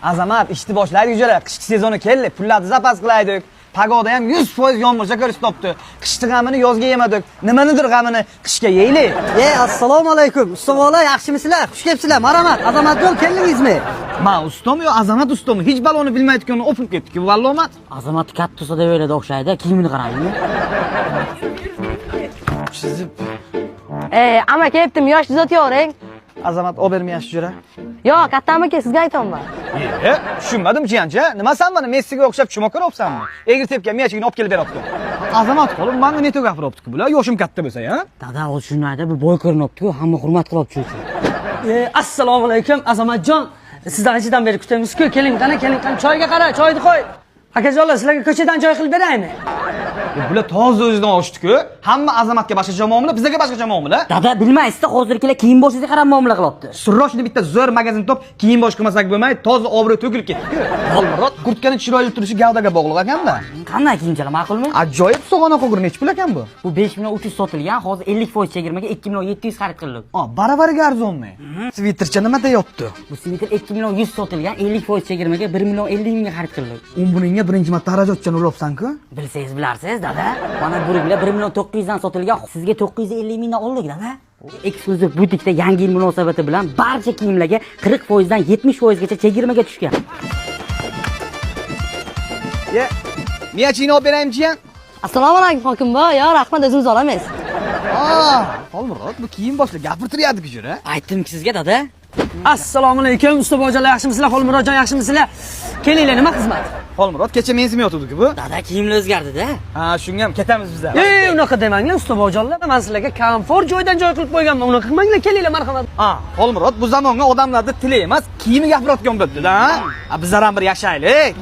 Azamat, ishni boshlaylik jo'ra. Qishki sezoni keldi. Pullarni zapas qilaydik. Pagoda ham 100% yomg'ircha ko'rib topdi. Qishni g'amini yozga yemadik. Nimanidir g'amini qishga yeylik. Assalomu alaykum. Ustovolar, yaxshimisizlar? Xush kelibsizlar. Marhamat. Azamat yo'l keldingizmi? Men ustom yo Azamat ustom hech baloni bilmayotganini o'pib ketdik-ku, vallomat. Azamat katta usta deb o'yladi o'xshaydi. Kiyimini qarangmi? Chizib. Ama kelibdim, yosh tuzatyavering. Azamat obermayapsiz jo'ra. Yo'q, katta amaki sizga aytaman. Tushunmadim jiyancha. Nima sen meni Messiga o'xshab tushmoq ko'ryapsanmi? Egri tepgan miyachigini olib kelib beryapti. Azamat qolib, menga neto gapiryapti-ku bular. Yoshim katta bo'lsa-ya. Dada, o shunayda bu boy ko'rinyapti-ku, hamma hurmat qilyapti shu. Assalomu alaykum Azamatjon. Sizdan anchadan beri kutamiz-ku. Keling, qani choyga qara, choyni qo'y. Akajonlar, sizlarga ko'chadan choy qilib beraymi? Bular toza o'zidan oshdi-ku. Hamma Azamatga boshqacha muomala, bizga boshqacha muomala. Dada, bilmaysiz-da, hozirgilar kiyim boshiga qarab muomala qilyapti. Sirroshni bitta zo'r magazin top, kiyim bosh qilmasak bo'lmaydi, toza obro' to'kilib ketdi-ku. Olmurod, kurtkani chiroyli turishi gavdaga bog'liq ekan-da. Qanday kiyimchalar, ma'qulmi? Ajoyib sog'ona qo'g'ir nech pul ekan bu? Bu 5.300 sotilgan, hozir 50% chegirmaga 2.700 xarid qilinadi. Baravariga arzonmi? Twittercha nima deyapti? Bu sviter 2.100 sotilgan, 50% chegirmaga 1.50 mingga xarid qilinadi. Buningga birinchi marta xarajatdan uribsan-ku? Bilsangiz bilarsiz, dada. Mana buruglar 1.900 dan sotilgan, sizga 950 mingdan oldik, dada. Eksklyuziv butikda yangi yil munosabati bilan barcha kiyimlarga 40% dan 70% gacha chegirmaga tushgan. Miyachini olib beraymi jiyan? Assalomu alaykum hokimbo. Yo, rahmat, o'zimiz olamiz. Olmurod, bu kiyim boshli gapirtiryapti-ku jo'ra. Aytdim-ki sizga, dada. Assalomu alaykum ustobojonlar, yaxshimisizlar? Xolmurodjon, yaxshimisizlar? Kelinglar, nima xizmat? Olmurod, kecha mensiz yotuvdi-ku bu. Dada, kiyimlar o'zgardi-da. Ha, shunga ham ketamiz biz. Unaqa demanglar ustobojonlar. Men sizlarga komfort joydan joy qilib qo'yganman. Unaqa qilmanglar, kelinglar, marhamat. Olmurod, bu zamonga odamlarda tili emas, kiyimi gapirayotgan bo'libdi-da. Bizlar ham bir yashaylik.